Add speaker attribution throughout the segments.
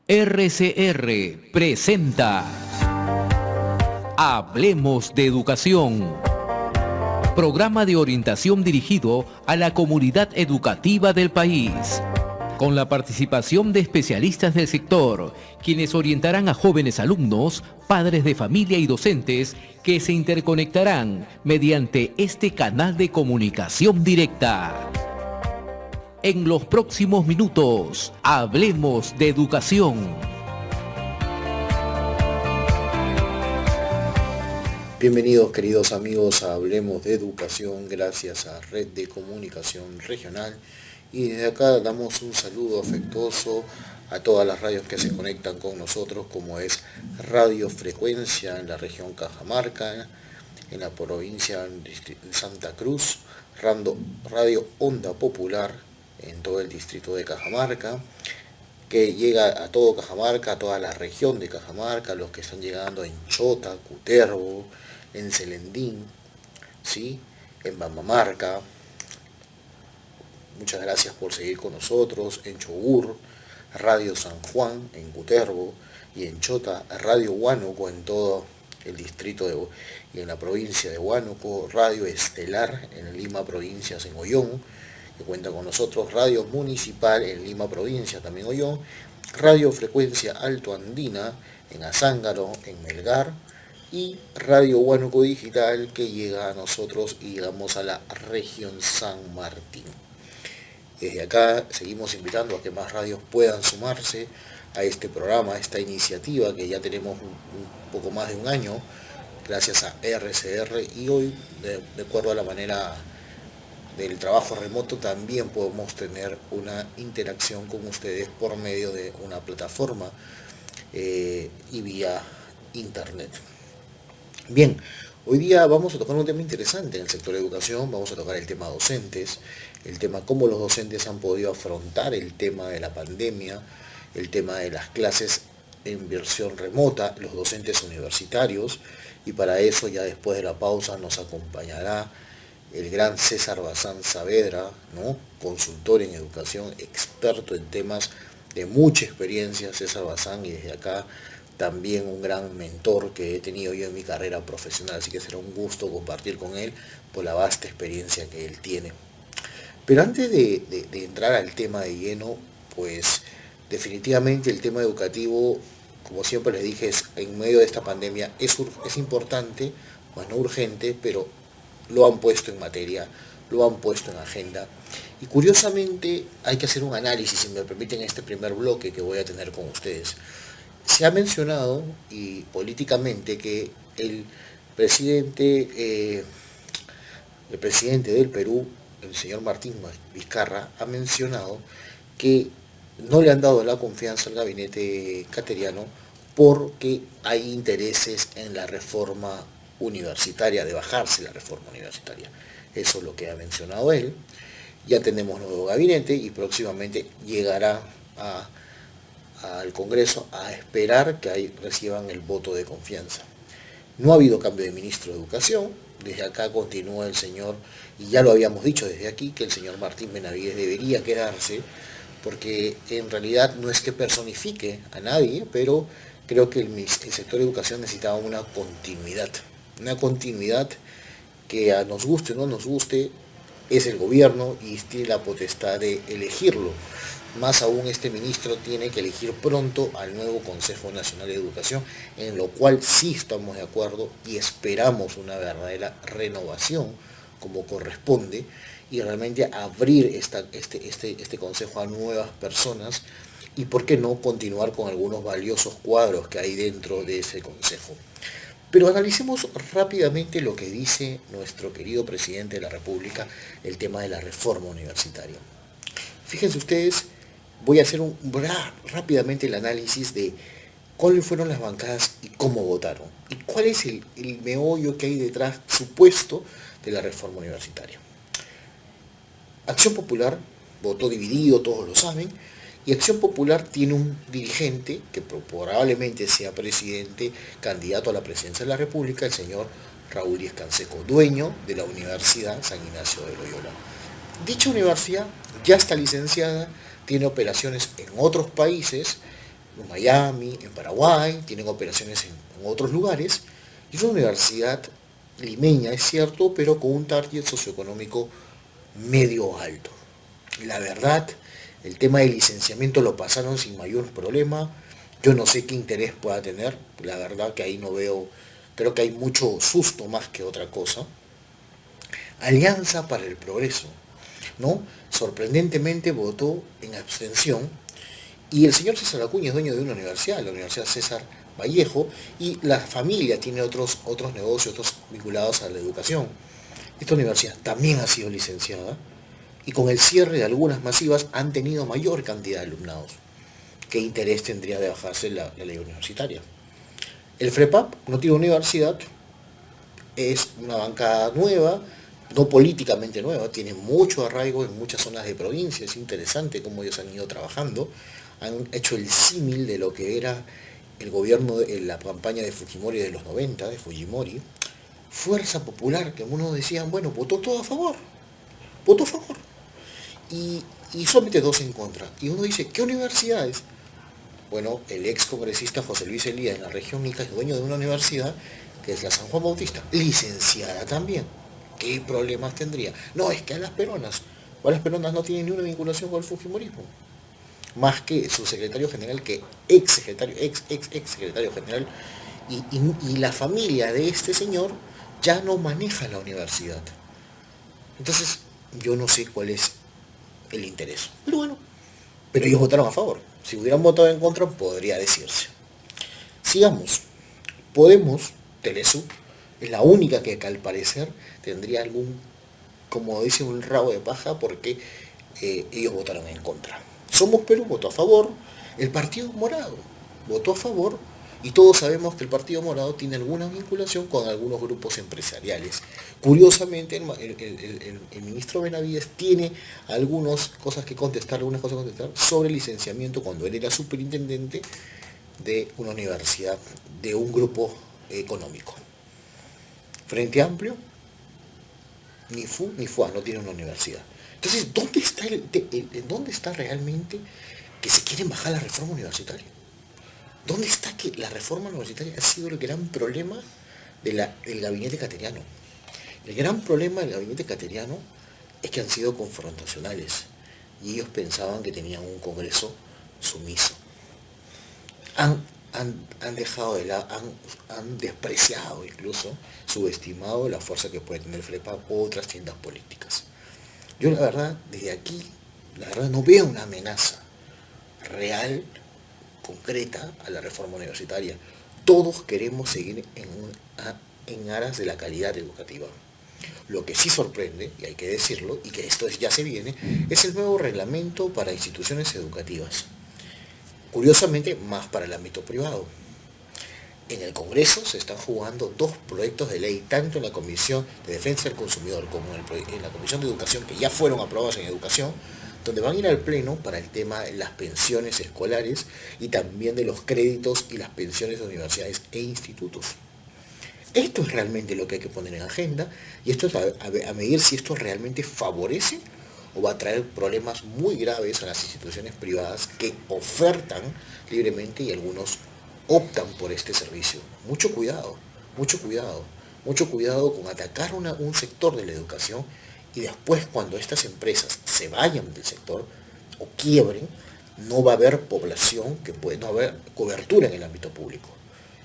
Speaker 1: RCR presenta Hablemos de Educación, programa de orientación dirigido a la comunidad educativa del país, con la participación de especialistas del sector, quienes orientarán a jóvenes alumnos, padres de familia y docentes que se interconectarán mediante este canal de comunicación directa. En los próximos minutos, hablemos de educación.
Speaker 2: Bienvenidos queridos amigos a Hablemos de Educación, gracias a Red de Comunicación Regional. Y desde acá damos un saludo afectuoso a todas las radios que se conectan con nosotros, como es Radio Frecuencia en la región Cajamarca, en la provincia de Santa Cruz, Radio Onda Popular en todo el distrito de Cajamarca, que llega a todo Cajamarca, a toda la región de Cajamarca, los que están llegando en Chota, Cutervo, en Celendín, ¿sí? En Bambamarca. Muchas gracias por seguir con nosotros. En Chogur, Radio San Juan, en Cutervo, y en Chota, Radio Huánuco, en todo el distrito y en la provincia de Huánuco, Radio Estelar, en Lima, provincias, en Ollón, que cuenta con nosotros, Radio Municipal en Lima Provincia, también Ollón, Radio Frecuencia Alto Andina en Azángaro, en Melgar, y Radio Huánuco Digital, que llega a nosotros y llegamos a la región San Martín. Desde acá seguimos invitando a que más radios puedan sumarse a este programa, a esta iniciativa que ya tenemos un poco más de un año, gracias a RCR, y hoy, de acuerdo a la manera del trabajo remoto, también podemos tener una interacción con ustedes por medio de una plataforma y vía internet. Bien, hoy día vamos a tocar un tema interesante en el sector de educación. Vamos a tocar el tema docentes, el tema cómo los docentes han podido afrontar el tema de la pandemia, el tema de las clases en versión remota, los docentes universitarios, y para eso ya después de la pausa nos acompañará el gran César Bazán Saavedra, ¿no? Consultor en educación, experto en temas de mucha experiencia, César Bazán, y desde acá también un gran mentor que he tenido yo en mi carrera profesional, así que será un gusto compartir con él por la vasta experiencia que él tiene. Pero antes de entrar al tema de lleno, pues definitivamente el tema educativo, como siempre les dije, en medio de esta pandemia es importante, más no urgente, pero lo han puesto en materia, lo han puesto en agenda. Y curiosamente hay que hacer un análisis, si me permiten, este primer bloque que voy a tener con ustedes. Se ha mencionado, y políticamente, que el presidente del Perú, el señor Martín Vizcarra, ha mencionado que no le han dado la confianza al gabinete cateriano porque hay intereses en la reforma universitaria, de bajarse la reforma universitaria. Eso es lo que ha mencionado él. Ya tenemos nuevo gabinete y próximamente llegará al Congreso a esperar que reciban el voto de confianza. No ha habido cambio de ministro de Educación. Desde acá continúa el señor, y ya lo habíamos dicho desde aquí, que el señor Martín Benavides debería quedarse, porque en realidad no es que personifique a nadie, pero creo que el sector de educación necesitaba una continuidad que nos guste o no nos guste, es el gobierno y tiene la potestad de elegirlo. Más aún, este ministro tiene que elegir pronto al nuevo Consejo Nacional de Educación, en lo cual sí estamos de acuerdo y esperamos una verdadera renovación como corresponde, y realmente abrir este consejo a nuevas personas, y por qué no continuar con algunos valiosos cuadros que hay dentro de ese consejo. Pero analicemos rápidamente lo que dice nuestro querido presidente de la República, el tema de la reforma universitaria. Fíjense ustedes, voy a hacer rápidamente el análisis de cuáles fueron las bancadas y cómo votaron, y cuál es el meollo que hay detrás supuesto de la reforma universitaria. Acción Popular votó dividido, todos lo saben, y Acción Popular tiene un dirigente que probablemente sea presidente, candidato a la presidencia de la República, el señor Raúl Díez Canseco, dueño de la Universidad San Ignacio de Loyola. Dicha universidad ya está licenciada, tiene operaciones en otros países, en Miami, en Paraguay, tienen operaciones en otros lugares. Y es una universidad limeña, es cierto, pero con un target socioeconómico medio alto. La verdad, el tema del licenciamiento lo pasaron sin mayor problema. Yo no sé qué interés pueda tener. La verdad que ahí no veo, creo que hay mucho susto más que otra cosa. Alianza para el Progreso, ¿no? Sorprendentemente votó en abstención y el señor César Acuña es dueño de una universidad, la Universidad César Vallejo, y la familia tiene otros negocios, otros vinculados a la educación. Esta universidad también ha sido licenciada y con el cierre de algunas masivas han tenido mayor cantidad de alumnados. ¿Qué interés tendría de bajarse la ley universitaria? El FREPAP no tiene universidad, es una banca nueva, no políticamente nueva, tiene mucho arraigo en muchas zonas de provincia, es interesante cómo ellos han ido trabajando, han hecho el símil de lo que era el gobierno, la campaña de Fujimori de los 90, de Fujimori, Fuerza Popular, que uno decía, bueno, votó todo a favor, votó a favor, y solamente dos en contra. Y uno dice, ¿qué universidades? Bueno, el ex congresista José Luis Elías en la región Ica es dueño de una universidad que es la San Juan Bautista, licenciada también. ¿Qué problemas tendría? No, es que a las peronas no tienen ni una vinculación con el fujimorismo. Más que su secretario general, que ex secretario general, y la familia de este señor ya no maneja la universidad. Entonces, yo no sé cuál es el interés. Pero bueno, pero ellos votaron a favor. Si hubieran votado en contra, podría decirse. Sigamos. Podemos, Telesu, es la única que al parecer tendría algún, como dice, un rabo de paja porque ellos votaron en contra. Somos Perú votó a favor, el Partido Morado votó a favor y todos sabemos que el Partido Morado tiene alguna vinculación con algunos grupos empresariales. Curiosamente, el ministro Benavides tiene algunas cosas que contestar sobre el licenciamiento cuando él era superintendente de una universidad, de un grupo económico. Frente Amplio, ni fu ni fua, no tiene una universidad. Entonces, ¿dónde está realmente que se quieren bajar la reforma universitaria? ¿Dónde está que la reforma universitaria ha sido el gran problema del gabinete cateriano? El gran problema del gabinete cateriano es que han sido confrontacionales y ellos pensaban que tenían un Congreso sumiso. Han dejado de lado, han despreciado incluso, subestimado la fuerza que puede tener FREPA u otras tiendas políticas. Yo la verdad, desde aquí, no veo una amenaza real, concreta, a la reforma universitaria. Todos queremos seguir en aras de la calidad educativa. Lo que sí sorprende, y hay que decirlo, y que esto ya se viene, es el nuevo reglamento para instituciones educativas. Curiosamente, más para el ámbito privado. En el Congreso se están jugando dos proyectos de ley, tanto en la Comisión de Defensa del Consumidor como en la Comisión de Educación, que ya fueron aprobados en Educación, donde van a ir al Pleno para el tema de las pensiones escolares y también de los créditos y las pensiones de universidades e institutos. Esto es realmente lo que hay que poner en agenda y esto es a medir si esto realmente favorece o va a traer problemas muy graves a las instituciones privadas que ofertan libremente y algunos optan por este servicio. Mucho cuidado, mucho cuidado, mucho cuidado con atacar un sector de la educación y después cuando estas empresas se vayan del sector o quiebren, no va a haber población, no va a haber cobertura en el ámbito público.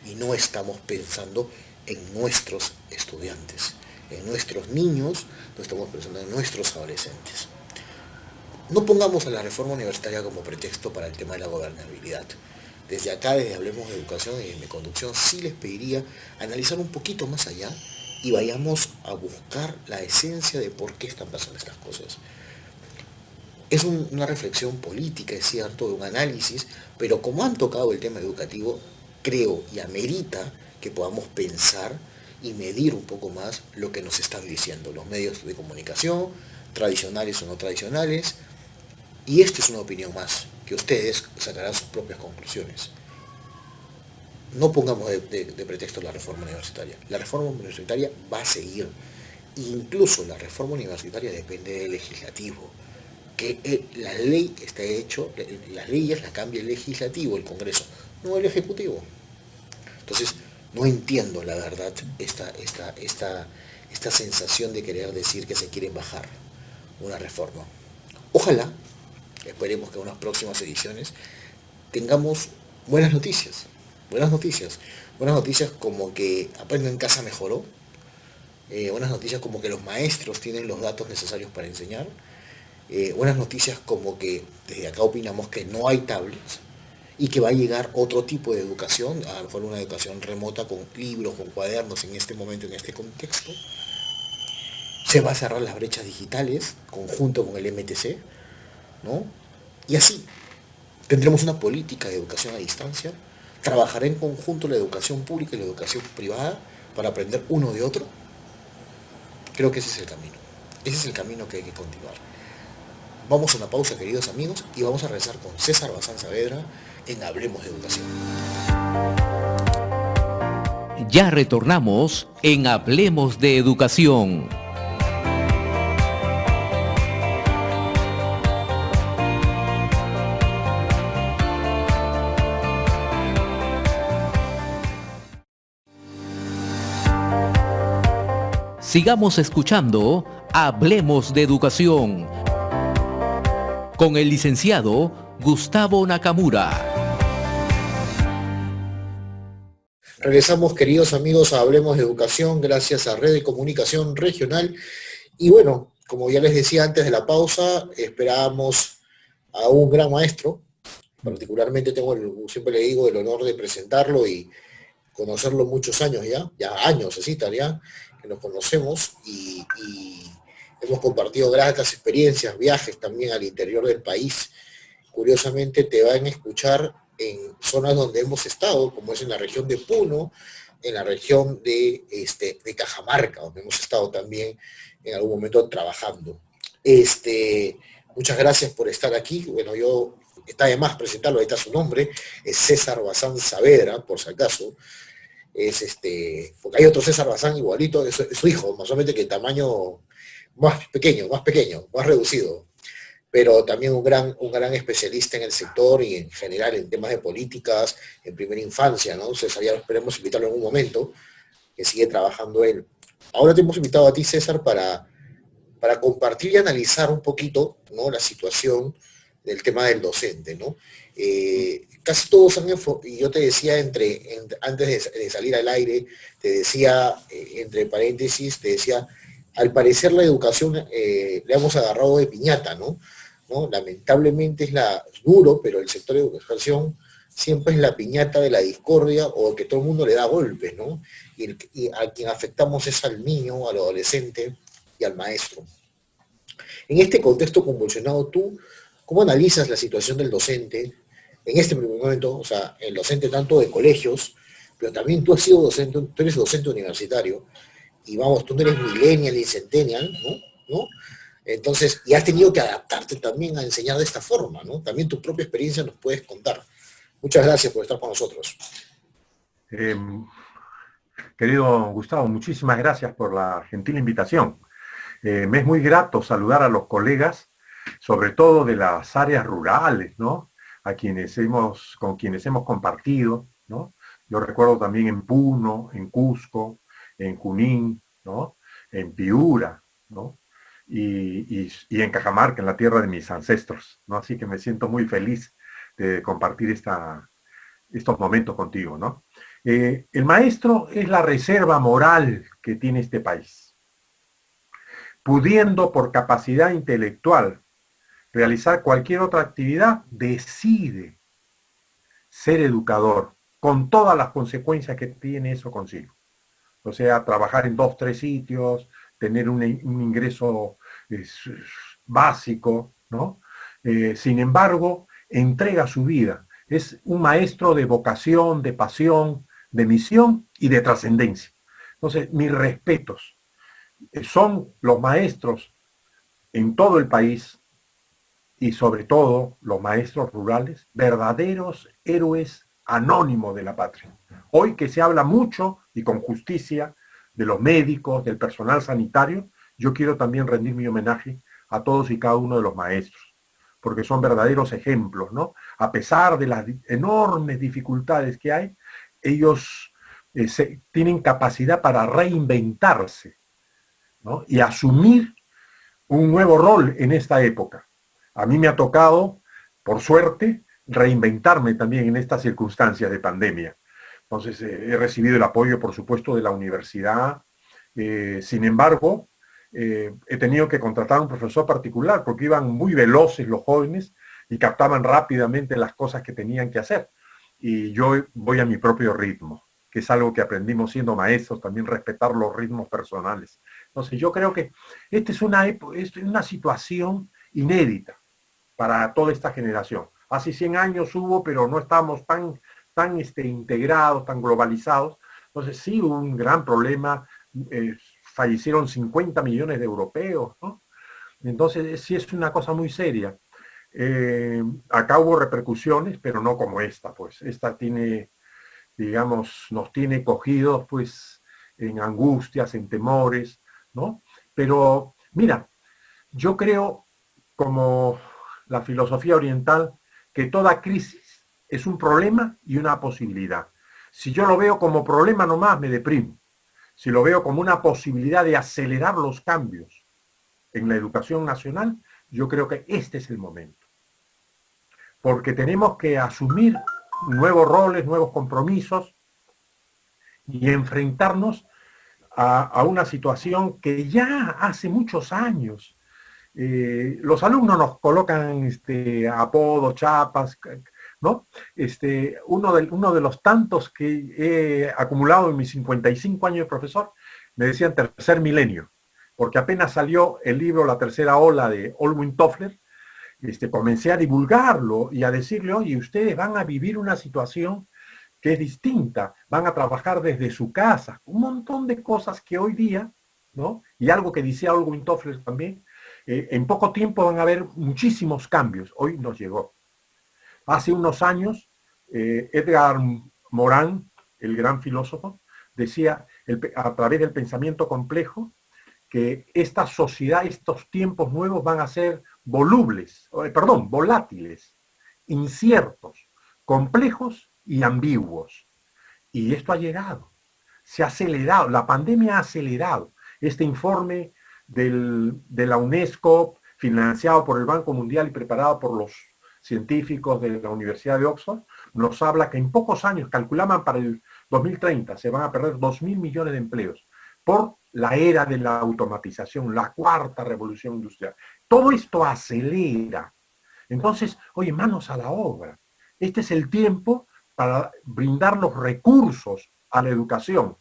Speaker 2: Y no estamos pensando en nuestros estudiantes, en nuestros niños, no estamos pensando en nuestros adolescentes. No pongamos a la reforma universitaria como pretexto para el tema de la gobernabilidad. Desde acá, desde Hablemos de Educación y de Conducción, sí les pediría analizar un poquito más allá y vayamos a buscar la esencia de por qué están pasando estas cosas. Es una reflexión política, es cierto, de un análisis, pero como han tocado el tema educativo, creo y amerita que podamos pensar y medir un poco más lo que nos están diciendo los medios de comunicación, tradicionales o no tradicionales, y esta es una opinión más, que ustedes sacarán sus propias conclusiones. No pongamos de pretexto la reforma universitaria. La reforma universitaria va a seguir. Incluso la reforma universitaria depende del legislativo. que la ley está hecho, las leyes las cambia el legislativo, el Congreso, no el Ejecutivo. Entonces, no entiendo la verdad esta sensación de querer decir que se quieren bajar una reforma. Ojalá, esperemos que en unas próximas ediciones tengamos buenas noticias, buenas noticias, buenas noticias como que Aprendo en Casa mejoró, buenas noticias como que los maestros tienen los datos necesarios para enseñar, buenas noticias como que desde acá opinamos que no hay tablets y que va a llegar otro tipo de educación, a lo mejor una educación remota con libros, con cuadernos en este momento, en este contexto. Se va a cerrar las brechas digitales, conjunto con el MTC, ¿no? Y así tendremos una política de educación a distancia, trabajará en conjunto la educación pública y la educación privada para aprender uno de otro. Creo que ese es el camino. Ese es el camino que hay que continuar. Vamos a una pausa, queridos amigos, y vamos a regresar con César Bazán Saavedra en Hablemos de Educación.
Speaker 1: Ya retornamos en Hablemos de Educación. Sigamos escuchando Hablemos de Educación con el licenciado Gustavo Nakamura.
Speaker 2: Regresamos, queridos amigos, a Hablemos de Educación, gracias a Red de Comunicación Regional. Y bueno, como ya les decía antes de la pausa, esperábamos a un gran maestro. Particularmente tengo, siempre le digo, el honor de presentarlo y conocerlo muchos años ya años, así tal ya, que nos conocemos y hemos compartido gratas experiencias, viajes también al interior del país. Curiosamente te van a escuchar en zonas donde hemos estado, como es en la región de Puno, en la región de Cajamarca, donde hemos estado también en algún momento trabajando. Muchas gracias por estar aquí. Bueno, está de más presentarlo, ahí está su nombre, es César Bazán Saavedra, por si acaso. Porque hay otro César Bazán igualito, es su hijo, más o menos que el tamaño más pequeño, más reducido, pero también un gran especialista en el sector y en general en temas de políticas, en primera infancia, ¿no? César, ya esperemos invitarlo en algún momento, que sigue trabajando él. Ahora te hemos invitado a ti, César, para compartir y analizar un poquito, ¿no?, la situación del tema del docente, ¿no? Casi todos han y yo te decía antes de salir al aire, te decía, entre paréntesis, te decía, al parecer la educación le hemos agarrado de piñata, ¿no? Lamentablemente es duro, pero el sector de educación siempre es la piñata de la discordia o que todo el mundo le da golpes, ¿no? Y a quien afectamos es al niño, al adolescente y al maestro. En este contexto convulsionado, ¿tú cómo analizas la situación del docente en este primer momento? O sea, el docente tanto de colegios, pero también tú has sido docente, tú eres docente universitario, y vamos, tú no eres millennial ni centennial, ¿no? Entonces, y has tenido que adaptarte también a enseñar de esta forma, ¿no? También tu propia experiencia nos puedes contar. Muchas gracias por estar con nosotros.
Speaker 3: Querido Gustavo, muchísimas gracias por la gentil invitación. Me es muy grato saludar a los colegas, sobre todo de las áreas rurales, ¿no? Con quienes hemos compartido, ¿no? Yo recuerdo también en Puno, en Cusco, en Junín, ¿no?, en Piura, ¿no?, y en Cajamarca, en la tierra de mis ancestros, ¿no? Así que me siento muy feliz de compartir estos momentos contigo, ¿no? El maestro es la reserva moral que tiene este país. Pudiendo por capacidad intelectual realizar cualquier otra actividad, decide ser educador, con todas las consecuencias que tiene eso consigo. O sea, trabajar en 2, 3 sitios, tener un ingreso básico, ¿no? Sin embargo, entrega su vida. Es un maestro de vocación, de pasión, de misión y de trascendencia. Entonces, mis respetos. Son los maestros en todo el país y sobre todo los maestros rurales, verdaderos héroes anónimos de la patria. Hoy que se habla mucho y con justicia de los médicos, del personal sanitario, yo quiero también rendir mi homenaje a todos y cada uno de los maestros. porque son verdaderos ejemplos, ¿no? A pesar de las enormes dificultades que hay, ellos tienen capacidad para reinventarse, ¿no? Y asumir un nuevo rol en esta época. A mí me ha tocado, por suerte, reinventarme también en estas circunstancias de pandemia. Entonces, he recibido el apoyo, por supuesto, de la universidad. Sin embargo, he tenido que contratar a un profesor particular porque iban muy veloces los jóvenes y captaban rápidamente las cosas que tenían que hacer. Y yo voy a mi propio ritmo, que es algo que aprendimos siendo maestros, también respetar los ritmos personales. Entonces, yo creo que esta es una situación inédita para toda esta generación. Hace 100 años hubo, pero no estábamos tan integrados, tan globalizados. Entonces sí hubo un gran problema, fallecieron 50 millones de europeos, ¿no? Entonces sí es una cosa muy seria. Acá hubo repercusiones, pero no como esta, pues. Esta tiene, digamos, nos tiene cogidos, pues, en angustias, en temores, ¿no? Pero, mira, yo creo, como la filosofía oriental, que toda crisis es un problema y una posibilidad. Si yo lo veo como problema nomás, me deprimo. Si lo veo como una posibilidad de acelerar los cambios en la educación nacional, yo creo que este es el momento. Porque tenemos que asumir nuevos roles, nuevos compromisos y enfrentarnos a una situación que ya hace muchos años los alumnos nos colocan apodos, chapas, ¿no? Uno de los tantos que he acumulado en mis 55 años de profesor, me decían tercer milenio, porque apenas salió el libro La tercera ola de Alwyn Toffler, comencé a divulgarlo y a decirle, oye, ustedes van a vivir una situación que es distinta, van a trabajar desde su casa, un montón de cosas que hoy día, ¿no? Y algo que decía Alwyn Toffler también, en poco tiempo van a haber muchísimos cambios. Hoy nos llegó. Hace unos años, Edgar Morin, el gran filósofo, decía a través del pensamiento complejo que esta sociedad, estos tiempos nuevos van a ser volátiles, inciertos, complejos y ambiguos. Y esto ha llegado. Se ha acelerado. La pandemia ha acelerado. Este informe de la UNESCO, financiado por el Banco Mundial y preparado por los científicos de la Universidad de Oxford, nos habla que en pocos años, calculaban para el 2030, se van a perder 2.000 millones de empleos por la era de la automatización, la cuarta revolución industrial. Todo esto acelera. Entonces, oye, manos a la obra. Este es el tiempo para brindar los recursos a la educación.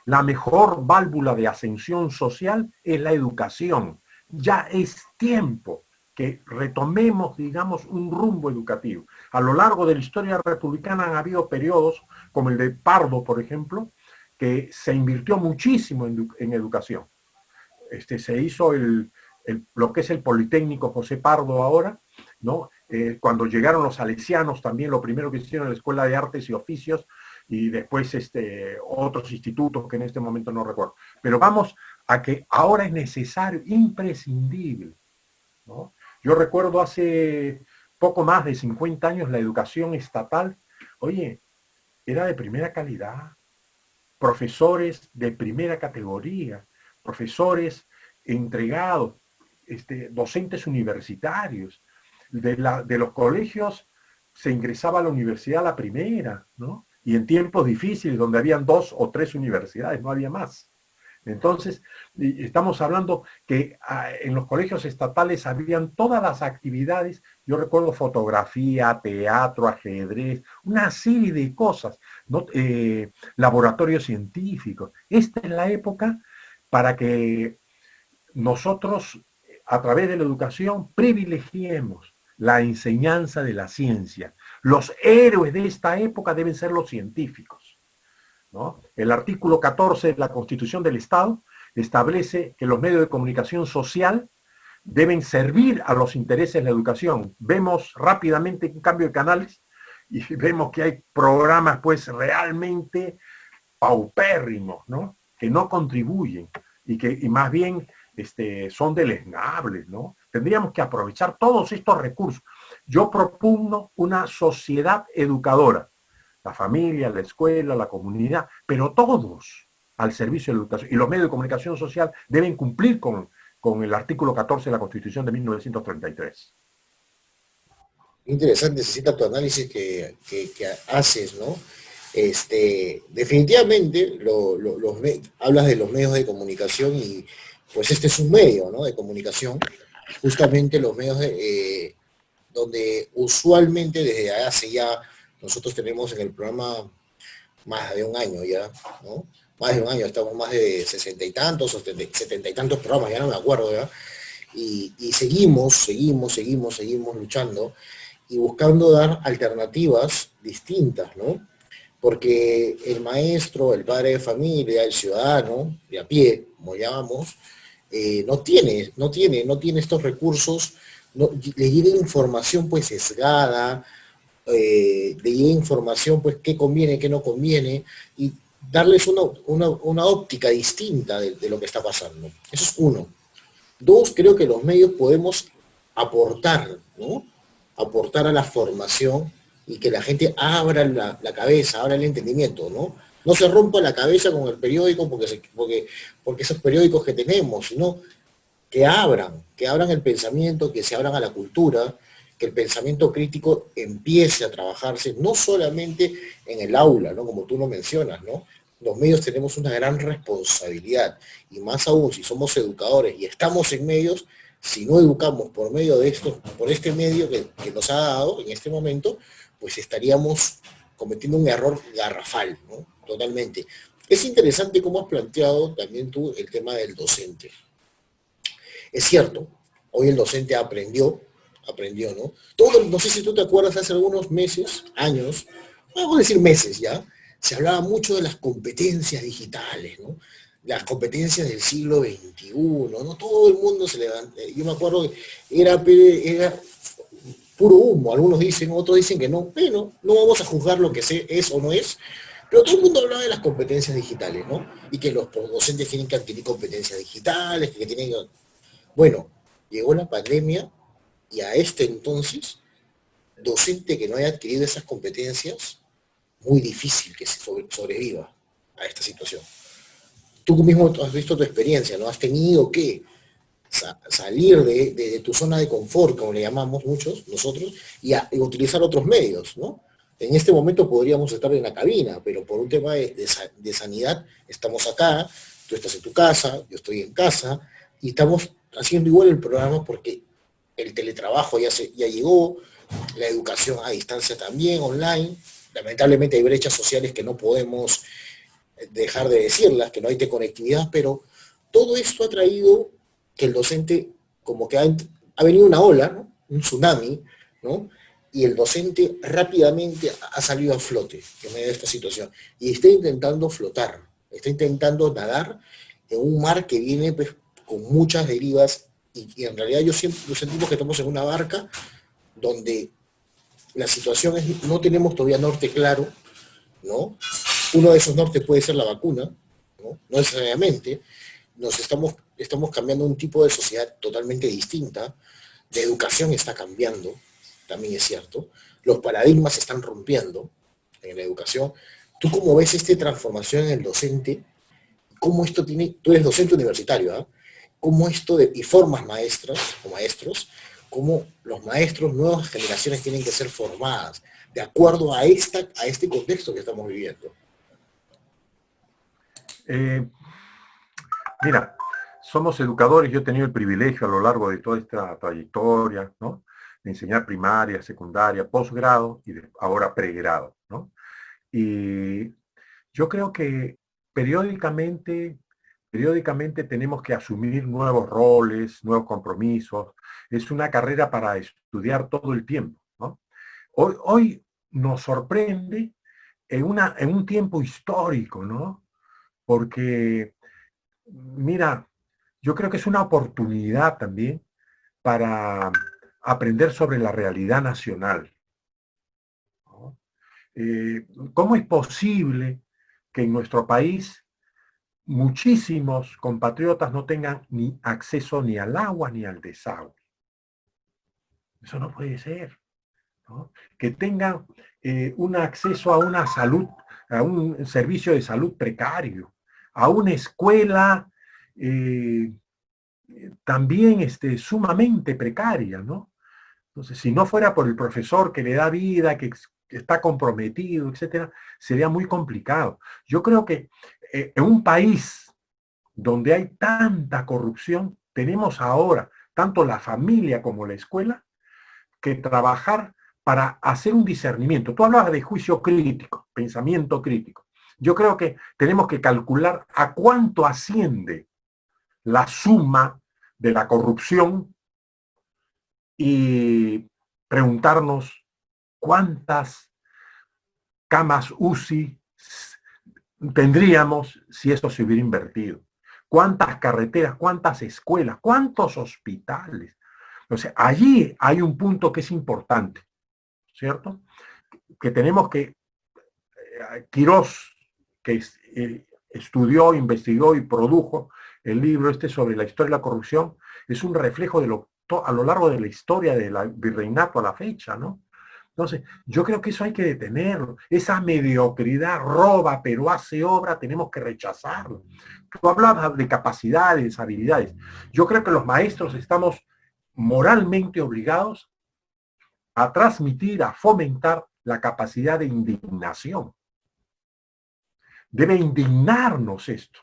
Speaker 3: La mejor válvula de ascensión social es la educación. Ya es tiempo que retomemos, digamos, un rumbo educativo. A lo largo de la historia republicana han habido periodos, como el de Pardo, por ejemplo, que se invirtió muchísimo en educación. Se hizo lo que es el Politécnico José Pardo ahora, ¿no? Cuando llegaron los salesianos también, lo primero que hicieron en la Escuela de Artes y Oficios, y después otros institutos que en este momento no recuerdo. Pero vamos a que ahora es necesario, imprescindible, ¿no? Yo recuerdo hace poco más de 50 años la educación estatal, oye, era de primera calidad, profesores de primera categoría, profesores entregados, docentes universitarios, de los colegios se ingresaba a la universidad a la primera, ¿no? Y en tiempos difíciles, donde habían 2 o 3 universidades, no había más. Entonces, estamos hablando que en los colegios estatales habían todas las actividades, yo recuerdo fotografía, teatro, ajedrez, una serie de cosas, ¿no? Laboratorios científicos. Esta es la época para que nosotros, a través de la educación, privilegiemos la enseñanza de la ciencia. Los héroes de esta época deben ser los científicos, ¿no? El artículo 14 de la Constitución del Estado establece que los medios de comunicación social deben servir a los intereses de la educación. Vemos rápidamente un cambio de canales y vemos que hay programas pues realmente paupérrimos, ¿no? Que no contribuyen y más bien son deleznables, ¿no? Tendríamos que aprovechar todos estos recursos. Yo propugno una sociedad educadora, la familia, la escuela, la comunidad, pero todos al servicio de la educación. Y los medios de comunicación social deben cumplir con el artículo 14 de la Constitución de 1933.
Speaker 2: Interesante, necesita tu análisis que haces, ¿no? Definitivamente hablas de los medios de comunicación y pues este es un medio, ¿no?, de comunicación, justamente los medios donde usualmente desde hace ya, nosotros tenemos en el programa más de un año ya, ¿no? Más de un año, estamos más de 60 y tantos o 70 y tantos programas, ya no me acuerdo, ¿ya? Y seguimos luchando y buscando dar alternativas distintas, ¿no? Porque el maestro, el padre de familia, el ciudadano, de a pie, como llamamos, no tiene estos recursos, le llega información pues sesgada, le llega información pues qué conviene, qué no conviene, y darles una óptica distinta de lo que está pasando. Eso es uno. Dos, creo que los medios podemos aportar, ¿no? Aportar a la formación y que la gente abra la cabeza, abra el entendimiento, ¿no? No se rompa la cabeza con el periódico porque esos periódicos que tenemos, sino que abran el pensamiento, que se abran a la cultura, que el pensamiento crítico empiece a trabajarse no solamente en el aula, ¿no?, como tú lo mencionas, ¿no? Los medios tenemos una gran responsabilidad, y más aún si somos educadores y estamos en medios, si no educamos por medio de esto, por este medio que nos ha dado en este momento, pues estaríamos cometiendo un error garrafal, ¿no? Totalmente. Es interesante cómo has planteado también tú el tema del docente. Es cierto, hoy el docente aprendió, ¿no? No sé si tú te acuerdas, hace algunos meses, años, vamos a decir meses ya, se hablaba mucho de las competencias digitales, ¿no? Las competencias del siglo XXI, ¿no? Todo el mundo se levanta. Yo me acuerdo que era puro humo, algunos dicen, otros dicen que no, pero no vamos a juzgar lo que es o no es, pero todo el mundo hablaba de las competencias digitales, ¿no? Y que los docentes tienen que adquirir competencias digitales, que tienen que... Bueno, llegó la pandemia y a este entonces, docente que no haya adquirido esas competencias, muy difícil que se sobreviva a esta situación. Tú mismo has visto tu experiencia, ¿no? Has tenido que salir de tu zona de confort, como le llamamos muchos, nosotros, y utilizar otros medios, ¿no? En este momento podríamos estar en la cabina, pero por un tema de sanidad estamos acá, tú estás en tu casa, yo estoy en casa, y estamos haciendo igual el programa porque el teletrabajo ya llegó, la educación a distancia también, online. Lamentablemente hay brechas sociales que no podemos dejar de decirlas, que no hay de conectividad, pero todo esto ha traído que el docente, como que ha venido una ola, ¿no?, un tsunami, ¿no?, y el docente rápidamente ha salido a flote en medio de esta situación, y está intentando flotar, está intentando nadar en un mar que viene pues, con muchas derivas, y en realidad yo siempre lo sentimos que estamos en una barca donde la situación es, no tenemos todavía norte claro, ¿no? Uno de esos nortes puede ser la vacuna, ¿no? No necesariamente. Estamos cambiando un tipo de sociedad totalmente distinta. La educación está cambiando, también es cierto. Los paradigmas se están rompiendo en la educación. ¿Tú cómo ves esta transformación en el docente? ¿Cómo esto tiene, tú eres docente universitario, ¿eh? ¿Cómo esto y formas maestras o maestros, cómo los maestros, nuevas generaciones tienen que ser formadas de acuerdo a este contexto que estamos viviendo?
Speaker 3: Mira, somos educadores, yo he tenido el privilegio a lo largo de toda esta trayectoria, ¿no?, de enseñar primaria, secundaria, posgrado y ahora pregrado, ¿no? Y yo creo que periódicamente tenemos que asumir nuevos roles, nuevos compromisos. Es una carrera para estudiar todo el tiempo, ¿no? Hoy nos sorprende en un tiempo histórico, ¿no? Porque, mira, yo creo que es una oportunidad también para aprender sobre la realidad nacional, ¿no? ¿Cómo es posible que en nuestro país muchísimos compatriotas no tengan ni acceso ni al agua ni al desagüe. Eso no puede ser, ¿no? Que tengan un acceso a una salud, a un servicio de salud precario, a una escuela también sumamente precaria, ¿no? Entonces, si no fuera por el profesor que le da vida, que está comprometido, etcétera, sería muy complicado. Yo creo que en un país donde hay tanta corrupción, tenemos ahora tanto la familia como la escuela que trabajar para hacer un discernimiento. Tú hablabas de juicio crítico, pensamiento crítico. Yo creo que tenemos que calcular a cuánto asciende la suma de la corrupción y preguntarnos cuántas camas UCI tendríamos si esto se hubiera invertido. Cuántas carreteras, cuántas escuelas, cuántos hospitales. O sea, allí hay un punto que es importante, ¿cierto? Que tenemos que, Quirós, que estudió, investigó y produjo el libro sobre la historia de la corrupción, es un reflejo de a lo largo de la historia del virreinato a la fecha, ¿no? Entonces, yo creo que eso hay que detenerlo. Esa mediocridad roba, pero hace obra, tenemos que rechazarlo. Tú hablabas de capacidades, habilidades. Yo creo que los maestros estamos moralmente obligados a transmitir, a fomentar la capacidad de indignación. Debe indignarnos esto,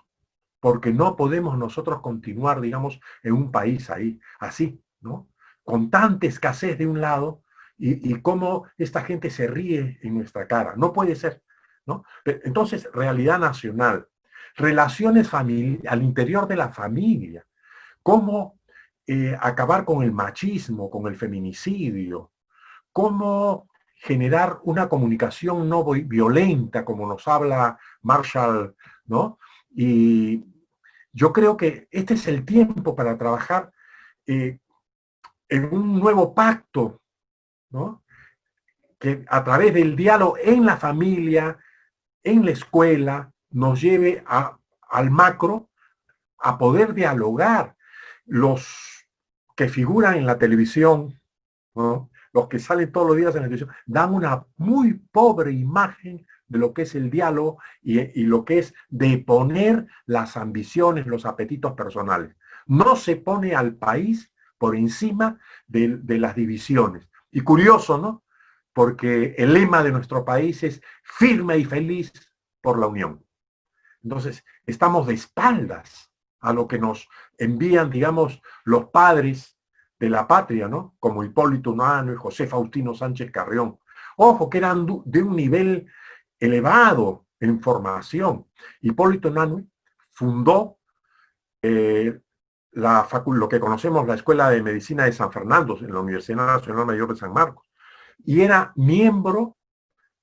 Speaker 3: porque no podemos nosotros continuar, digamos, en un país ahí, así, ¿no? Con tanta escasez de un lado y cómo esta gente se ríe en nuestra cara. No puede ser, ¿no? Entonces, realidad nacional, relaciones al interior de la familia, cómo acabar con el machismo, con el feminicidio, cómo generar una comunicación no violenta, como nos habla Marshall, ¿no? Y yo creo que este es el tiempo para trabajar en un nuevo pacto, ¿no? Que a través del diálogo en la familia, en la escuela, nos lleve al macro a poder dialogar. Los que figuran en la televisión, ¿no? Los que salen todos los días en la televisión, dan una muy pobre imagen de lo que es el diálogo y lo que es deponer las ambiciones, los apetitos personales. No se pone al país por encima de las divisiones. Y curioso, ¿no? Porque el lema de nuestro país es firme y feliz por la unión. Entonces, estamos de espaldas a lo que nos envían, digamos, los padres de la patria, ¿no? Como Hipólito Unanue y José Faustino Sánchez Carrión. Ojo, que eran de un nivel elevado en formación. Hipólito Unanue fundó lo que conocemos la Escuela de Medicina de San Fernando, en la Universidad Nacional Mayor de San Marcos, y era miembro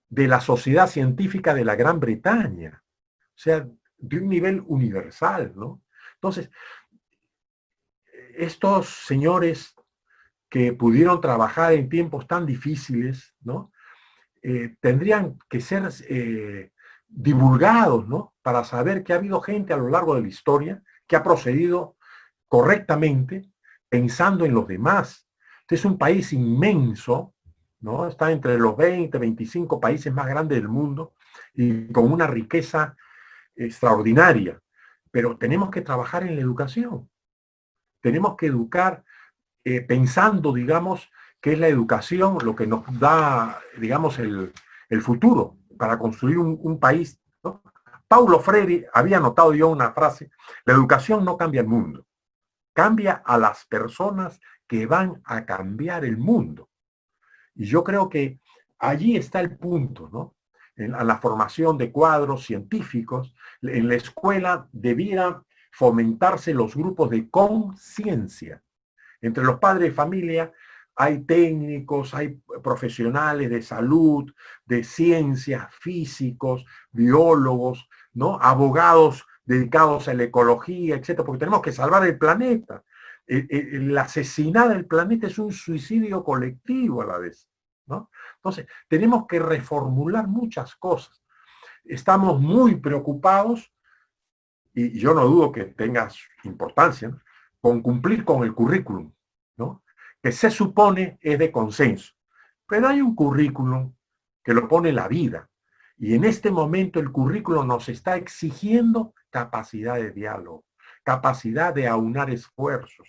Speaker 3: de la Sociedad Científica de la Gran Bretaña, o sea, de un nivel universal, ¿no? Entonces, estos señores que pudieron trabajar en tiempos tan difíciles, ¿no? Tendrían que ser divulgados, ¿no? Para saber que ha habido gente a lo largo de la historia que ha procedido correctamente pensando en los demás. Este es un país inmenso, ¿no? Está entre los 20, 25 países más grandes del mundo y con una riqueza extraordinaria. Pero tenemos que trabajar en la educación. Tenemos que educar pensando, digamos, que es la educación lo que nos da, digamos, el futuro para construir un país, ¿no? Paulo Freire había notado yo una frase: la educación no cambia el mundo, cambia a las personas que van a cambiar el mundo. Y yo creo que allí está el punto, ¿no? En la formación de cuadros científicos, en la escuela debiera fomentarse los grupos de conciencia. Entre los padres de familia hay técnicos, hay profesionales de salud, de ciencias, físicos, biólogos, ¿no? Abogados dedicados a la ecología, etcétera, porque tenemos que salvar el planeta. El asesinar el planeta es un suicidio colectivo a la vez, ¿no? Entonces, tenemos que reformular muchas cosas. Estamos muy preocupados y yo no dudo que tenga importancia, ¿no?, con cumplir con el currículum, ¿no?, que se supone es de consenso. Pero hay un currículum que lo pone la vida. Y en este momento el currículum nos está exigiendo capacidad de diálogo, capacidad de aunar esfuerzos.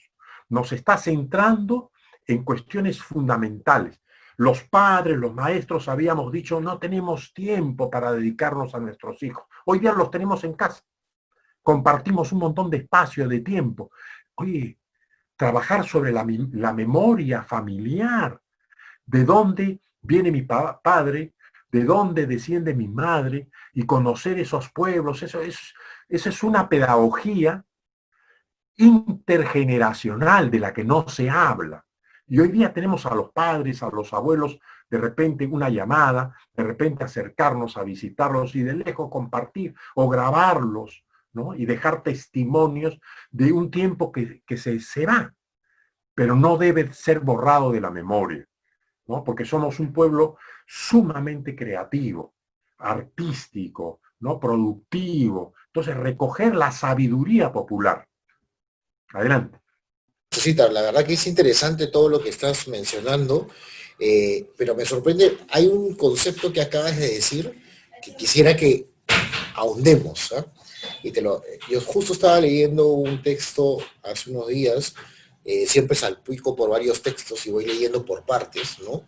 Speaker 3: Nos está centrando en cuestiones fundamentales. Los padres, los maestros habíamos dicho, no tenemos tiempo para dedicarnos a nuestros hijos. Hoy día los tenemos en casa. Compartimos un montón de espacio, de tiempo. Oye, trabajar sobre la memoria familiar. ¿De dónde viene mi padre? ¿De dónde desciende mi madre? Y conocer esos pueblos. Eso es una pedagogía intergeneracional de la que no se habla. Y hoy día tenemos a los padres, a los abuelos, de repente una llamada, de repente acercarnos a visitarlos y de lejos compartir o grabarlos, ¿no?, y dejar testimonios de un tiempo que se va, pero no debe ser borrado de la memoria, ¿no?, porque somos un pueblo sumamente creativo, artístico, ¿no?, productivo. Entonces, recoger la sabiduría popular. Adelante.
Speaker 2: Sí, la verdad que es interesante todo lo que estás mencionando, pero me sorprende, hay un concepto que acabas de decir que quisiera que ahondemos, ¿eh? Yo justo estaba leyendo un texto hace unos días, siempre salpico por varios textos y voy leyendo por partes, ¿no?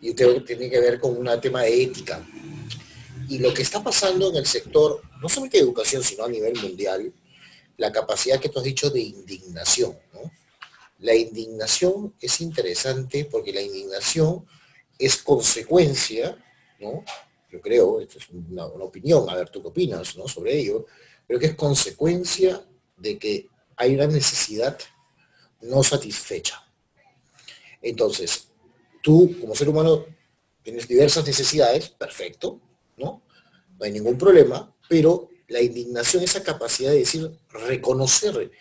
Speaker 2: Y tiene que ver con un tema de ética. Y lo que está pasando en el sector, no solamente de educación, sino a nivel mundial, la capacidad que tú has dicho de indignación, ¿no? La indignación es interesante porque la indignación es consecuencia, ¿no? Yo creo, esto es una opinión, a ver tú qué opinas, ¿no?, sobre ello, pero que es consecuencia de que hay una necesidad no satisfecha. Entonces, tú como ser humano tienes diversas necesidades, perfecto, ¿no? No hay ningún problema, pero la indignación, esa capacidad de decir, reconocer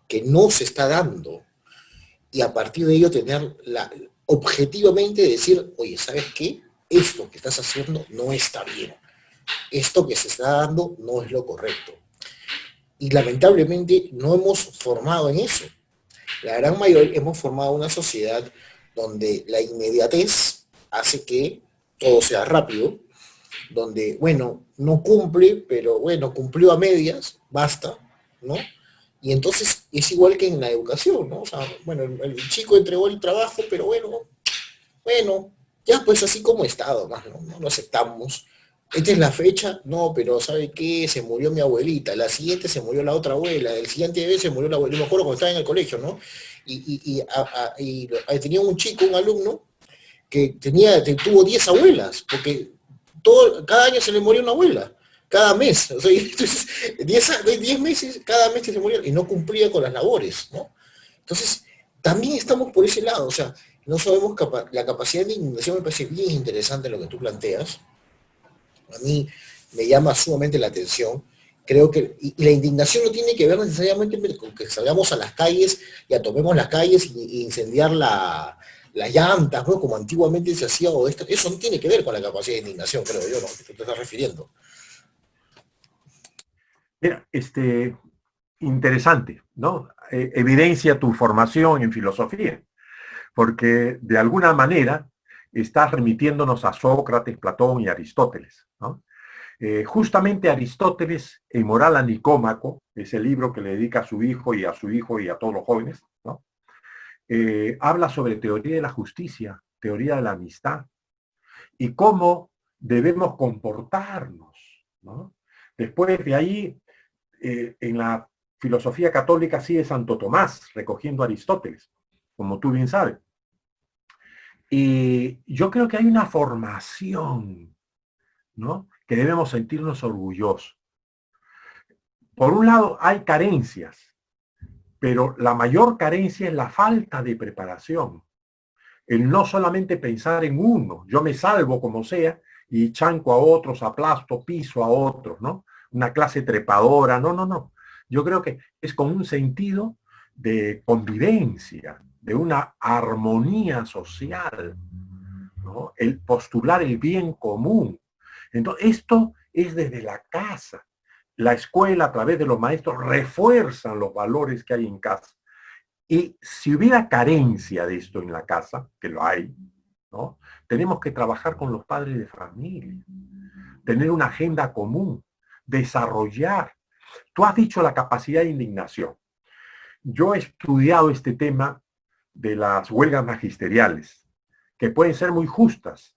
Speaker 2: que no se está dando y a partir de ello tener objetivamente decir, oye, ¿sabes qué? Esto que estás haciendo no está bien. Esto que se está dando no es lo correcto. Y lamentablemente no hemos formado en eso. La gran mayoría hemos formado una sociedad donde la inmediatez hace que todo sea rápido, donde, bueno, no cumple, pero bueno, cumplió a medias, basta, ¿no? Y entonces es igual que en la educación, ¿no? O sea, bueno, el chico entregó el trabajo, pero bueno, ya pues así como está, más, ¿no? No lo aceptamos. Esta es la fecha, no, pero ¿sabe qué? Se murió mi abuelita, la siguiente se murió la otra abuela, el siguiente vez se murió la abuela, yo me acuerdo cuando estaba en el colegio, ¿no? Y tenía un chico, un alumno, que tuvo 10 abuelas, porque cada año se le moría una abuela, cada mes, o sea, entonces, 10 meses, cada mes que se moría, y no cumplía con las labores, ¿no? Entonces, también estamos por ese lado, o sea, no sabemos, la capacidad de indignación me parece bien interesante lo que tú planteas, a mí me llama sumamente la atención, creo que, y la indignación no tiene que ver necesariamente con que salgamos a las calles, ya tomemos las calles y incendiar las llantas, ¿no?, como antiguamente se hacía, o esto, eso no tiene que ver con la capacidad de indignación, creo yo, ¿no?, que te estás refiriendo.
Speaker 3: Mira, interesante, ¿no? Evidencia tu formación en filosofía, porque de alguna manera estás remitiéndonos a Sócrates, Platón y Aristóteles, ¿no? Justamente Aristóteles, en Moral a Nicómaco, ese libro que le dedica a su hijo y a todos los jóvenes, ¿no?, habla sobre teoría de la justicia, teoría de la amistad y cómo debemos comportarnos, ¿no? Después de ahí, en la filosofía católica sigue Santo Tomás, recogiendo a Aristóteles, como tú bien sabes. Y yo creo que hay una formación, ¿no?, que debemos sentirnos orgullosos. Por un lado, hay carencias, pero la mayor carencia es la falta de preparación. El no solamente pensar en uno, yo me salvo como sea y chanco a otros, aplasto, piso a otros, ¿no? Una clase trepadora, no. Yo creo que es con un sentido de convivencia, de una armonía social, ¿no?, el postular el bien común. Entonces, esto es desde la casa. la escuela a través de los maestros refuerzan los valores que hay en casa. Y si hubiera carencia de esto en la casa, que lo hay, ¿no? Tenemos que trabajar con los padres de familia, tener una agenda común, desarrollar. Tú has dicho la capacidad de indignación. Yo he estudiado este tema de las huelgas magisteriales, que pueden ser muy justas,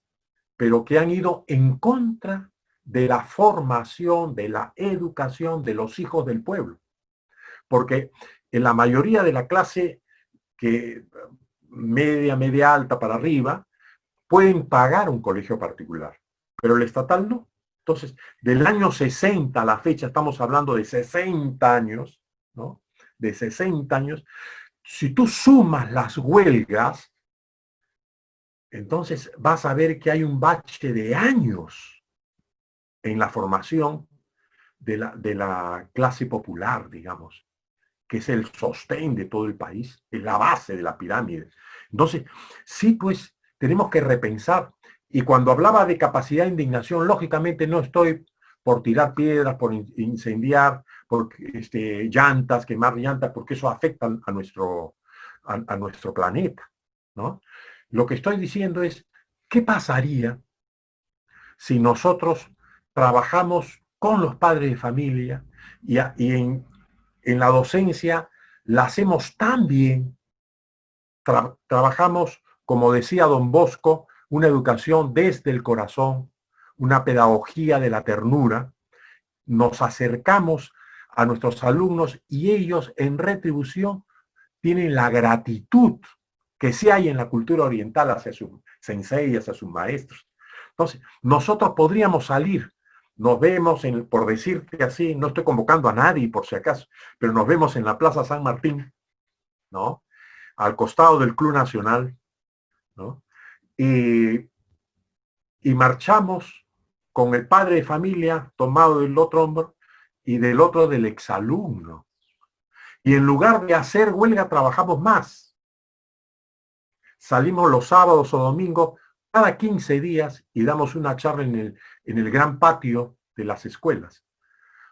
Speaker 3: pero que han ido en contra de la formación, de la educación de los hijos del pueblo. Porque en la mayoría de la clase que media alta para arriba, pueden pagar un colegio particular, pero el estatal no. Entonces, del año 60 a la fecha, estamos hablando de 60 años, ¿no? De 60 años. Si tú sumas las huelgas, entonces vas a ver que hay un bache de años en la formación de la clase popular, digamos, que es el sostén de todo el país, es la base de la pirámide. Entonces, sí, pues, tenemos que repensar. Y cuando hablaba de capacidad de indignación, lógicamente no estoy por tirar piedras, por incendiar, por llantas, quemar llantas, porque eso afecta a nuestro planeta, ¿no? Lo que estoy diciendo es, ¿qué pasaría si nosotros trabajamos con los padres de familia y en la docencia la hacemos tan bien, trabajamos, como decía don Bosco, una educación desde el corazón, una pedagogía de la ternura, nos acercamos a nuestros alumnos y ellos en retribución tienen la gratitud que sí hay en la cultura oriental hacia sus senseis, hacia sus maestros. Entonces, nosotros podríamos salir, nos vemos, por decirte así, no estoy convocando a nadie por si acaso, pero nos vemos en la Plaza San Martín, ¿no? Al costado del Club Nacional, ¿no? Y marchamos con el padre de familia tomado del otro hombro y del otro del exalumno. Y en lugar de hacer huelga, trabajamos más. Salimos los sábados o domingos cada 15 días y damos una charla en el gran patio de las escuelas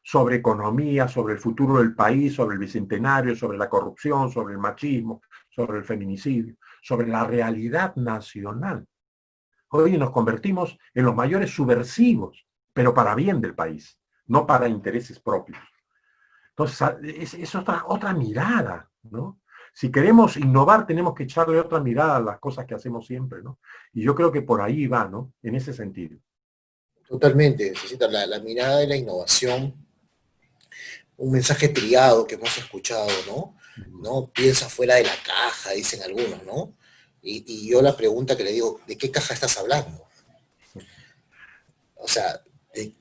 Speaker 3: sobre economía, sobre el futuro del país, sobre el bicentenario, sobre la corrupción, sobre el machismo, sobre el feminicidio, sobre la realidad nacional. Hoy nos convertimos en los mayores subversivos, pero para bien del país, no para intereses propios. Entonces, es otra mirada, ¿no? Si queremos innovar, tenemos que echarle otra mirada a las cosas que hacemos siempre, ¿no? Y yo creo que por ahí va, ¿no? En ese sentido.
Speaker 2: Totalmente, necesita la mirada de la innovación, un mensaje triado que hemos escuchado, ¿no? Piensa fuera de la caja, dicen algunos, ¿no? Y yo la pregunta que le digo, ¿de qué caja estás hablando? O sea,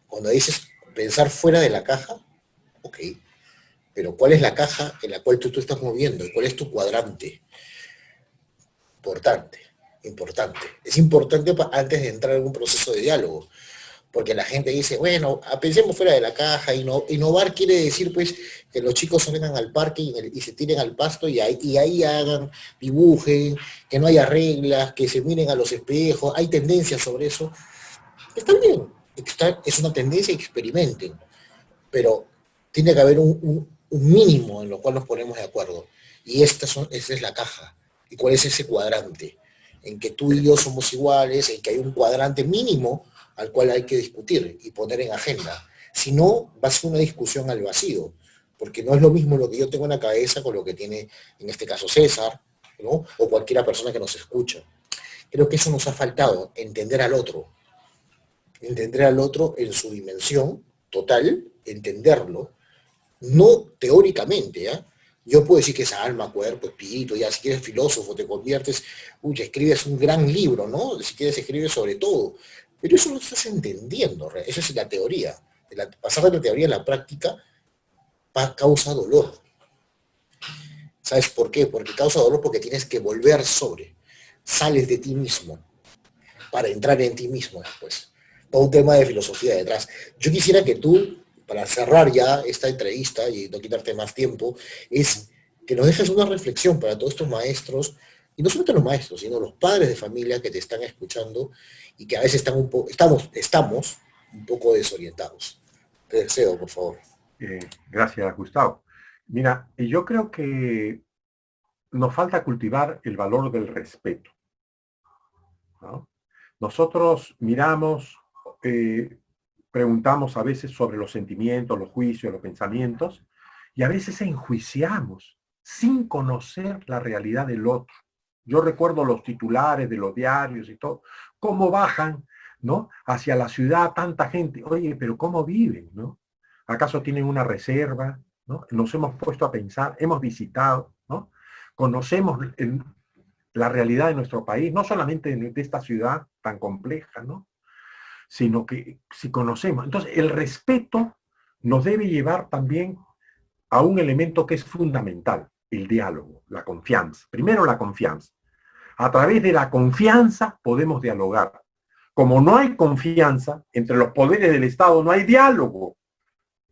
Speaker 2: cuando dices pensar fuera de la caja, ok, pero ¿cuál es la caja en la cual tú estás moviendo? ¿Y cuál es tu cuadrante? Importante. Es importante antes de entrar en un proceso de diálogo, porque la gente dice, bueno, pensemos fuera de la caja, innovar quiere decir pues que los chicos salgan al parque y se tiren al pasto y ahí hagan, dibujen, que no haya reglas, que se miren a los espejos, hay tendencias sobre eso. Está bien, es una tendencia y experimenten, pero tiene que haber un mínimo en lo cual nos ponemos de acuerdo. Y esa es la caja. ¿Y cuál es ese cuadrante? En que tú y yo somos iguales, en que hay un cuadrante mínimo al cual hay que discutir y poner en agenda. Si no, va a ser una discusión al vacío, porque no es lo mismo lo que yo tengo en la cabeza con lo que tiene, en este caso, César, ¿no? O cualquiera persona que nos escucha. Creo que eso nos ha faltado, entender al otro en su dimensión total, entenderlo, no teóricamente, ¿eh? Yo puedo decir que es alma, cuerpo, espíritu, ya si quieres filósofo, te conviertes, escribes un gran libro, ¿no? Si quieres escribir sobre todo, pero eso no estás entendiendo, esa es la teoría. Pasar de la teoría a la práctica causa dolor. ¿Sabes por qué? Porque causa dolor porque tienes que volver sales de ti mismo, para entrar en ti mismo después. Todo un tema de filosofía detrás. Yo quisiera que tú, para cerrar ya esta entrevista y no quitarte más tiempo, es que nos dejes una reflexión para todos estos maestros, y no solamente los maestros, sino los padres de familia que te están escuchando y que a veces estamos un poco desorientados. Te deseo, por favor.
Speaker 3: Gracias, Gustavo. Mira, yo creo que nos falta cultivar el valor del respeto, ¿no? Nosotros miramos, preguntamos a veces sobre los sentimientos, los juicios, los pensamientos, y a veces enjuiciamos sin conocer la realidad del otro. Yo recuerdo los titulares de los diarios y todo, cómo bajan, ¿no?, hacia la ciudad tanta gente. Oye, pero ¿cómo viven, no? ¿Acaso tienen una reserva? ¿No? Nos hemos puesto a pensar, hemos visitado, ¿no? Conocemos la realidad de nuestro país, no solamente de esta ciudad tan compleja, ¿no?, sino que si conocemos. Entonces, el respeto nos debe llevar también a un elemento que es fundamental, el diálogo, la confianza. Primero la confianza. A través de la confianza podemos dialogar. Como no hay confianza entre los poderes del Estado, no hay diálogo,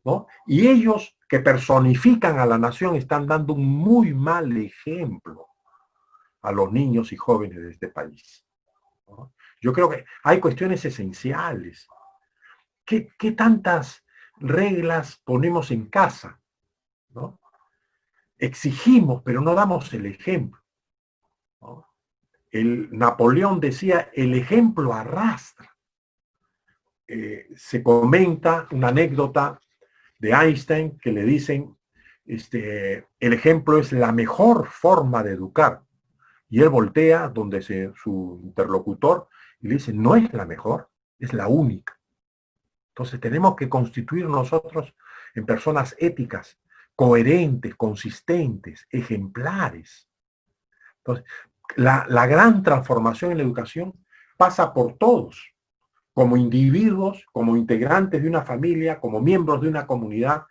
Speaker 3: ¿no? Y ellos que personifican a la nación están dando un muy mal ejemplo a los niños y jóvenes de este país, ¿no? Yo creo que hay cuestiones esenciales. ¿Qué tantas reglas ponemos en casa, ¿no? Exigimos, pero no damos el ejemplo, ¿no? Napoleón decía, el ejemplo arrastra. Se comenta una anécdota de Einstein que le dicen, el ejemplo es la mejor forma de educar. Y él voltea donde su interlocutor y le dice, no es la mejor, es la única. Entonces tenemos que constituir nosotros en personas éticas, coherentes, consistentes, ejemplares. Entonces, la gran transformación en la educación pasa por todos, como individuos, como integrantes de una familia, como miembros de una comunidad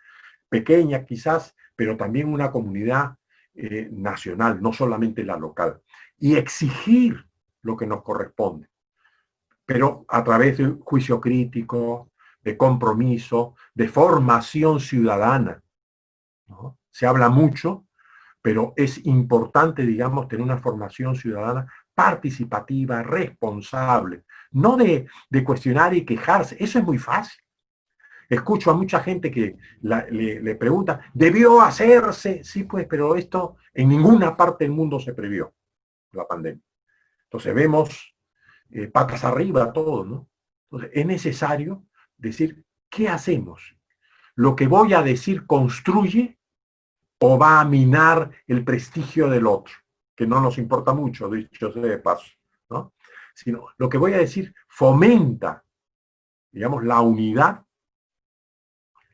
Speaker 3: pequeña quizás, pero también una comunidad nacional, no solamente la local. Y exigir lo que nos corresponde, pero a través de un juicio crítico, de compromiso, de formación ciudadana, ¿no? Se habla mucho, pero es importante, digamos, tener una formación ciudadana participativa, responsable, no de cuestionar y quejarse. Eso es muy fácil. Escucho a mucha gente que le pregunta, ¿debió hacerse? Sí, pues, pero esto en ninguna parte del mundo se previó, la pandemia. Entonces vemos patas arriba todo, ¿no? Entonces es necesario decir, ¿qué hacemos? ¿Lo que voy a decir construye o va a minar el prestigio del otro? Que no nos importa mucho, dicho sea de paso, ¿no? Sino lo que voy a decir fomenta, digamos, la unidad,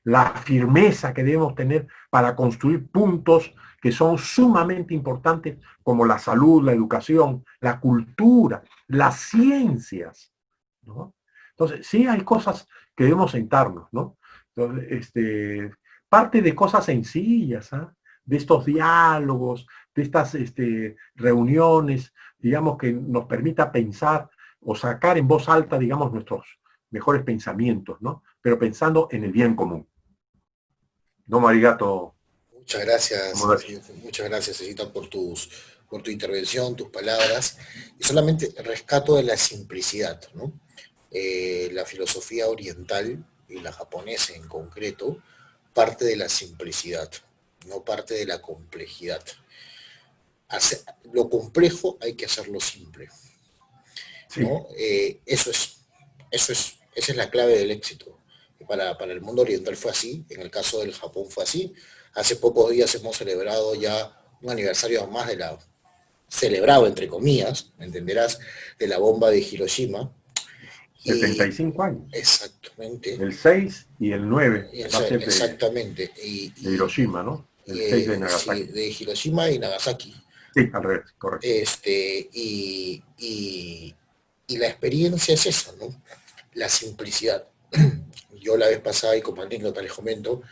Speaker 3: la firmeza que debemos tener para construir puntos que son sumamente importantes, como la salud, la educación, la cultura, las ciencias, ¿no? Entonces, sí hay cosas que debemos sentarnos, ¿no? Entonces, parte de cosas sencillas, ¿eh?, de estos diálogos, de estas reuniones, digamos, que nos permita pensar o sacar en voz alta, digamos, nuestros mejores pensamientos, ¿no? Pero pensando en el bien común. ¿No, Marigato?
Speaker 2: Muchas gracias, Cecita, por tu intervención, tus palabras. Y solamente rescato de la simplicidad, ¿no? La filosofía oriental, y la japonesa en concreto, parte de la simplicidad, no parte de la complejidad. Lo complejo hay que hacerlo simple, ¿no? Sí. Esa es la clave del éxito. Para el mundo oriental fue así, en el caso del Japón fue así. Hace pocos días hemos celebrado ya un aniversario más celebrado entre comillas, entenderás, de la bomba de Hiroshima.
Speaker 3: 75 años.
Speaker 2: Exactamente.
Speaker 3: El 6 y el 9.
Speaker 2: Exactamente.
Speaker 3: De Hiroshima, ¿no? El 6 de Nagasaki.
Speaker 2: Sí, de Hiroshima y Nagasaki.
Speaker 3: Sí, al revés, correcto.
Speaker 2: Y la experiencia es esa, ¿no? La simplicidad. Yo la vez pasada, y como anécdota les comento,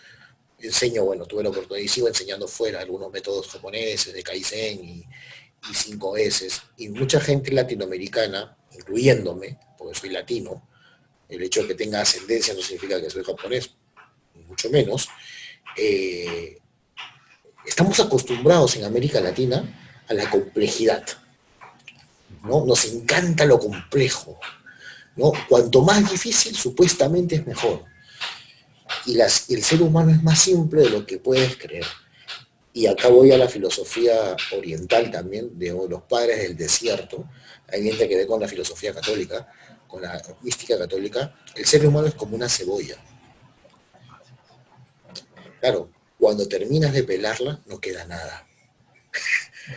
Speaker 2: enseño, tuve la oportunidad y sigo enseñando fuera algunos métodos japoneses de Kaizen y 5S, y mucha gente latinoamericana, incluyéndome, porque soy latino, el hecho de que tenga ascendencia no significa que soy japonés, mucho menos, estamos acostumbrados en América Latina a la complejidad, ¿no? Nos encanta lo complejo, ¿no? Cuanto más difícil, supuestamente es mejor. y el ser humano es más simple de lo que puedes creer. Y acá voy a la filosofía oriental también, de los padres del desierto. Hay gente que ve con la filosofía católica, con la mística católica. El ser humano es como una cebolla. Claro, cuando terminas de pelarla, no queda nada.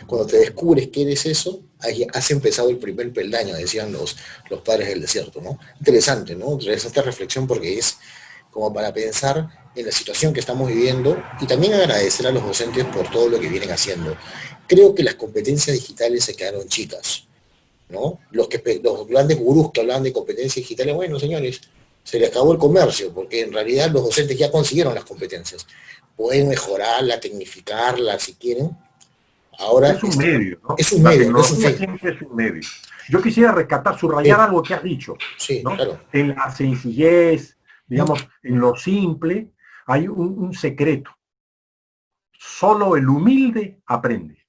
Speaker 2: Cuando te descubres que eres eso, ahí has empezado el primer peldaño, decían los padres del desierto, ¿no? Interesante, ¿no? Interesante reflexión porque es como para pensar en la situación que estamos viviendo y también agradecer a los docentes por todo lo que vienen haciendo. Creo que las competencias digitales se quedaron chicas, ¿no? Los grandes gurús que hablaban de competencias digitales, bueno, señores, se les acabó el comercio, porque en realidad los docentes ya consiguieron las competencias. Pueden mejorarla, tecnificarla si quieren. Ahora
Speaker 3: es un medio, ¿no?
Speaker 2: Es un
Speaker 3: La
Speaker 2: medio, no es un
Speaker 3: tecnología
Speaker 2: fin.
Speaker 3: siempre es un medio. Yo quisiera rescatar, subrayar algo que has dicho,
Speaker 2: Sí,
Speaker 3: ¿no?
Speaker 2: claro.
Speaker 3: En la sencillez, digamos, en lo simple, hay un secreto. Solo el humilde aprende.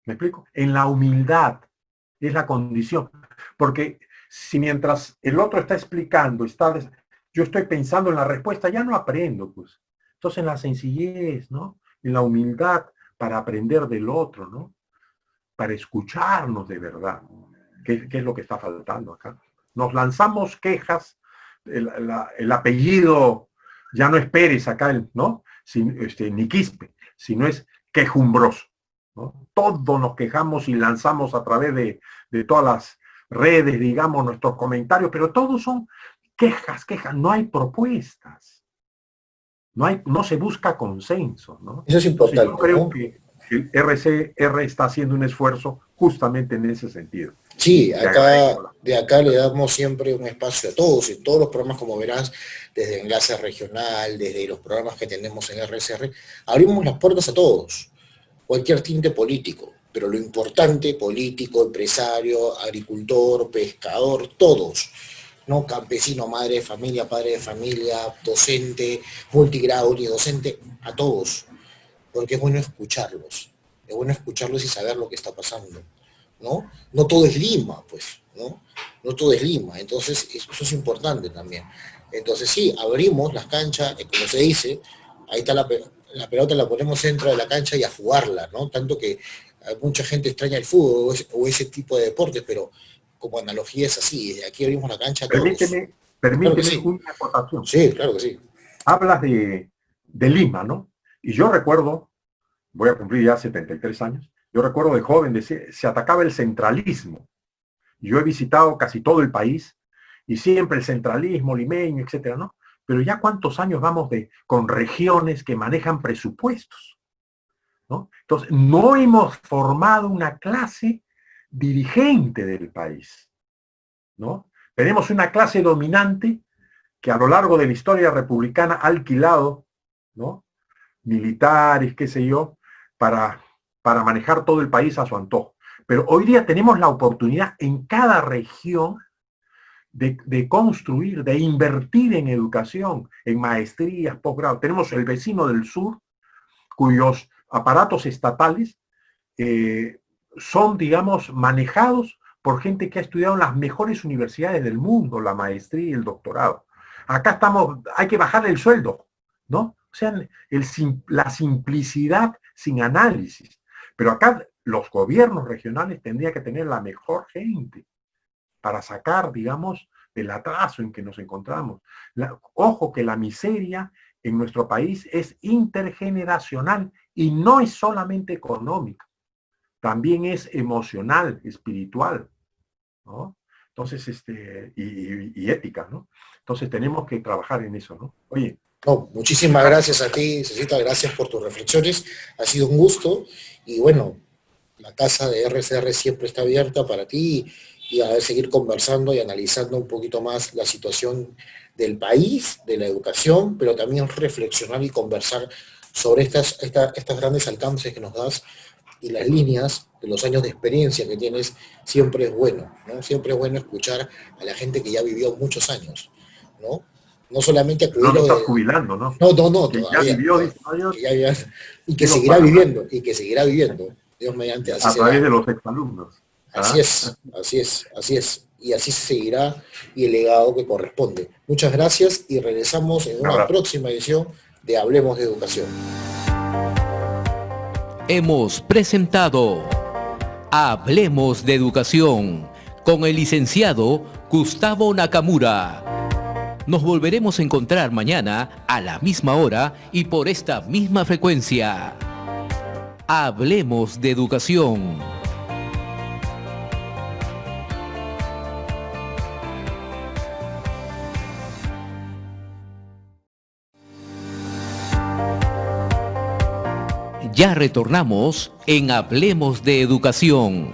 Speaker 3: ¿Me explico? En la humildad es la condición. Porque si mientras el otro está explicando, yo estoy pensando en la respuesta, ya no aprendo, pues. Entonces en la sencillez, ¿no? En la humildad para aprender del otro, ¿no? Para escucharnos de verdad. ¿Qué es lo que está faltando acá? Nos lanzamos quejas, el apellido ya no es Pérez acá, ¿no? Ni Quispe, sino es quejumbroso, ¿no? Todos nos quejamos y lanzamos a través de todas las redes, digamos, nuestros comentarios, pero todos son quejas, no hay propuestas, no se busca consenso, ¿no?
Speaker 2: Eso es importante,
Speaker 3: entonces, yo creo,
Speaker 2: ¿no?
Speaker 3: que el RCR está haciendo un esfuerzo justamente en ese sentido.
Speaker 2: Sí, de acá le damos siempre un espacio a todos, en todos los programas, como verás, desde Enlace Regional, desde los programas que tenemos en RCR, abrimos las puertas a todos, cualquier tinte político, pero lo importante, político, empresario, agricultor, pescador, todos, ¿no? Campesino, madre de familia, padre de familia, docente, multigrado, unidocente, a todos, porque es bueno escucharlos y saber lo que está pasando, ¿no? No todo es Lima, pues, ¿no? No todo es Lima, entonces eso es importante también. Entonces sí, abrimos las canchas, como se dice, ahí está la pelota, la ponemos dentro de la cancha y a jugarla, ¿no? Tanto que mucha gente extraña el fútbol o ese tipo de deportes, pero como analogía es así, aquí abrimos la cancha a todos.
Speaker 3: Permíteme sí. Una acotación.
Speaker 2: Sí, claro que sí.
Speaker 3: Hablas de Lima, ¿no? Y yo recuerdo, voy a cumplir ya 73 años, yo recuerdo de joven, se atacaba el centralismo. Yo he visitado casi todo el país y siempre el centralismo limeño, etcétera, ¿no? Pero ya cuántos años vamos con regiones que manejan presupuestos, ¿no? Entonces, no hemos formado una clase dirigente del país, ¿no? Tenemos una clase dominante que a lo largo de la historia republicana ha alquilado, ¿no? Militares, qué sé yo, para manejar todo el país a su antojo. Pero hoy día tenemos la oportunidad en cada región de construir, de invertir en educación, en maestrías, posgrado. Tenemos el vecino del sur, cuyos aparatos estatales son, digamos, manejados por gente que ha estudiado en las mejores universidades del mundo, la maestría y el doctorado. Acá hay que bajar el sueldo, ¿no? O sea, la simplicidad sin análisis. Pero acá los gobiernos regionales tendrían que tener la mejor gente para sacar, digamos, del atraso en que nos encontramos. Ojo que la miseria en nuestro país es intergeneracional y no es solamente económica, también es emocional, espiritual, ¿no? Entonces, y ética, ¿no? Entonces tenemos que trabajar en eso, ¿no? Oye.
Speaker 2: No, muchísimas gracias a ti, Cecita, gracias por tus reflexiones, ha sido un gusto, y bueno, la casa de RCR siempre está abierta para ti, y a seguir conversando y analizando un poquito más la situación del país, de la educación, pero también reflexionar y conversar sobre estas grandes alcances que nos das, y las líneas de los años de experiencia que tienes, siempre es bueno, ¿no? Siempre es bueno escuchar a la gente que ya vivió muchos años, ¿no? No solamente acudir...
Speaker 3: No estás jubilando, ¿no?
Speaker 2: No,
Speaker 3: que
Speaker 2: todavía.
Speaker 3: Ya vivió 10 años.
Speaker 2: Y que seguirá viviendo, Dios mediante.
Speaker 3: Así a través de los exalumnos.
Speaker 2: Así es. y así se seguirá y el legado que corresponde. Muchas gracias y regresamos en una próxima edición de Hablemos de Educación.
Speaker 1: Hemos presentado Hablemos de Educación con el licenciado Gustavo Nakamura. Nos volveremos a encontrar mañana a la misma hora y por esta misma frecuencia. Hablemos de Educación. Ya retornamos en Hablemos de Educación.